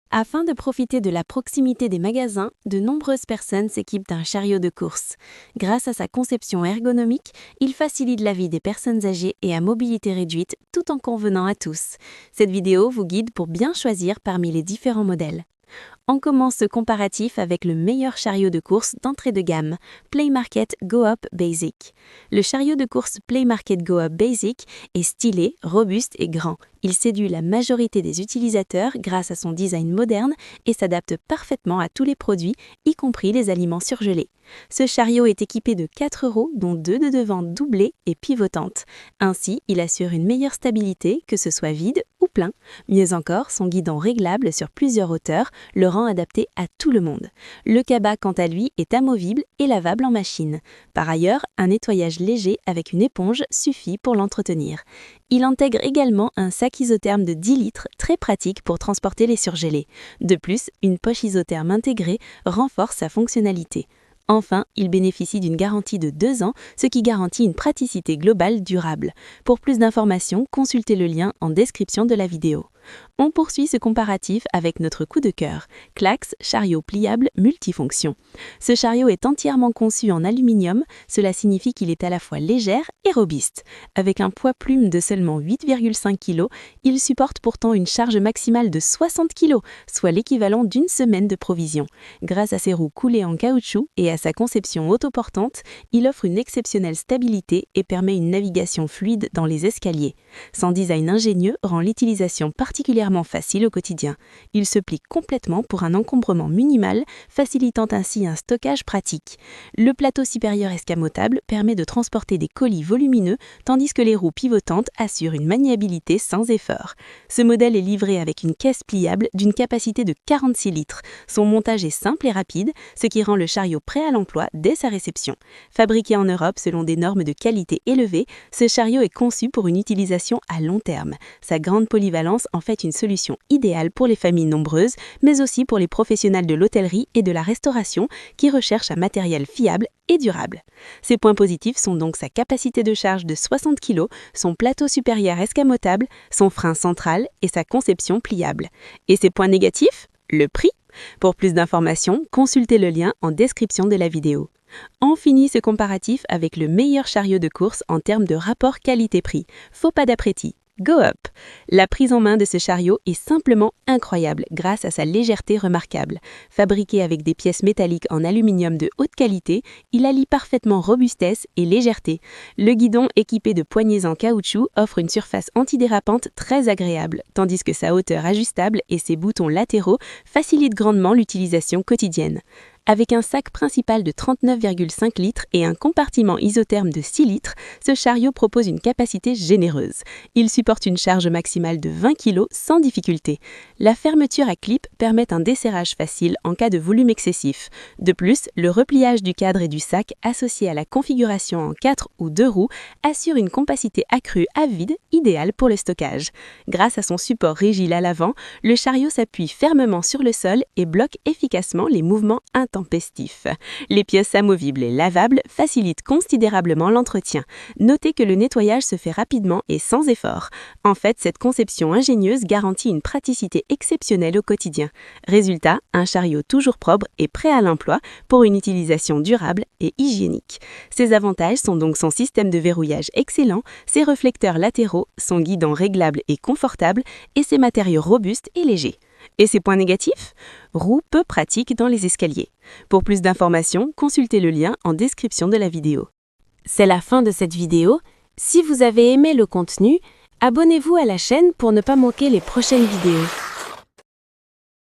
Afin de profiter de la proximité des magasins, de nombreuses personnes s'équipent d'un chariot de course. Grâce à sa conception ergonomique, il facilite la vie des personnes âgées et à mobilité réduite tout en convenant à tous. Cette vidéo vous guide pour bien choisir parmi les différents modèles. On commence ce comparatif avec le meilleur chariot de course d'entrée de gamme, Playmarket Go-Up Basic. Le chariot de course Playmarket Go-Up Basic est stylé, robuste et grand. Il séduit la majorité des utilisateurs grâce à son design moderne et s'adapte parfaitement à tous les produits, y compris les aliments surgelés. Ce chariot est équipé de 4 roues, dont 2 de devant doublées et pivotantes. Ainsi, il assure une meilleure stabilité, que ce soit vide ou plein. Mieux encore, son guidon réglable sur plusieurs hauteurs le rend adapté à tout le monde. Le cabas, quant à lui, est amovible et lavable en machine. Par ailleurs, un nettoyage léger avec une éponge suffit pour l'entretenir. Il intègre également un sac isotherme de 10 litres, très pratique pour transporter les surgelés. De plus, une poche isotherme intégrée renforce sa fonctionnalité. Enfin, il bénéficie d'une garantie de 2 ans, ce qui garantit une praticité globale durable. Pour plus d'informations, consultez le lien en description de la vidéo. On poursuit ce comparatif avec notre coup de cœur, Clax chariot pliable multifonction. Ce chariot est entièrement conçu en aluminium, cela signifie qu'il est à la fois légère et robuste. Avec un poids plume de seulement 8,5 kg, il supporte pourtant une charge maximale de 60 kg, soit l'équivalent d'une semaine de provision. Grâce à ses roues coulées en caoutchouc et à sa conception autoportante, il offre une exceptionnelle stabilité et permet une navigation fluide dans les escaliers. Son design ingénieux rend l'utilisation particulièrement facile au quotidien. Il se plie complètement pour un encombrement minimal, facilitant ainsi un stockage pratique. Le plateau supérieur escamotable permet de transporter des colis volumineux, tandis que les roues pivotantes assurent une maniabilité sans effort. Ce modèle est livré avec une caisse pliable d'une capacité de 46 litres. Son montage est simple et rapide, ce qui rend le chariot prêt à l'emploi dès sa réception. Fabriqué en Europe selon des normes de qualité élevées, ce chariot est conçu pour une utilisation à long terme. Sa grande polyvalence en fait une solution idéale pour les familles nombreuses, mais aussi pour les professionnels de l'hôtellerie et de la restauration qui recherchent un matériel fiable et durable. Ses points positifs sont donc sa capacité de charge de 60 kg, son plateau supérieur escamotable, son frein central et sa conception pliable. Et ses points négatifs ? Le prix. Pour plus d'informations, consultez le lien en description de la vidéo. On finit ce comparatif avec le meilleur chariot de course en termes de rapport qualité-prix. Faut pas d'apprétit. Go-Up. La prise en main de ce chariot est simplement incroyable grâce à sa légèreté remarquable. Fabriqué avec des pièces métalliques en aluminium de haute qualité, il allie parfaitement robustesse et légèreté. Le guidon équipé de poignées en caoutchouc offre une surface antidérapante très agréable, tandis que sa hauteur ajustable et ses boutons latéraux facilitent grandement l'utilisation quotidienne. Avec un sac principal de 39,5 litres et un compartiment isotherme de 6 litres, ce chariot propose une capacité généreuse. Il supporte une charge maximale de 20 kg sans difficulté. La fermeture à clip permet un desserrage facile en cas de volume excessif. De plus, le repliage du cadre et du sac associé à la configuration en 4 ou 2 roues assure une compacité accrue à vide idéale pour le stockage. Grâce à son support rigide à l'avant, le chariot s'appuie fermement sur le sol et bloque efficacement les mouvements intempestifs. Les pièces amovibles et lavables facilitent considérablement l'entretien. Notez que le nettoyage se fait rapidement et sans effort. En fait, cette conception ingénieuse garantit une praticité exceptionnelle au quotidien. Résultat, un chariot toujours propre et prêt à l'emploi pour une utilisation durable et hygiénique. Ses avantages sont donc son système de verrouillage excellent, ses réflecteurs latéraux, son guidon réglable et confortable et ses matériaux robustes et légers. Et ses points négatifs ? Roues peu pratiques dans les escaliers. Pour plus d'informations, consultez le lien en description de la vidéo. C'est la fin de cette vidéo. Si vous avez aimé le contenu, abonnez-vous à la chaîne pour ne pas manquer les prochaines vidéos.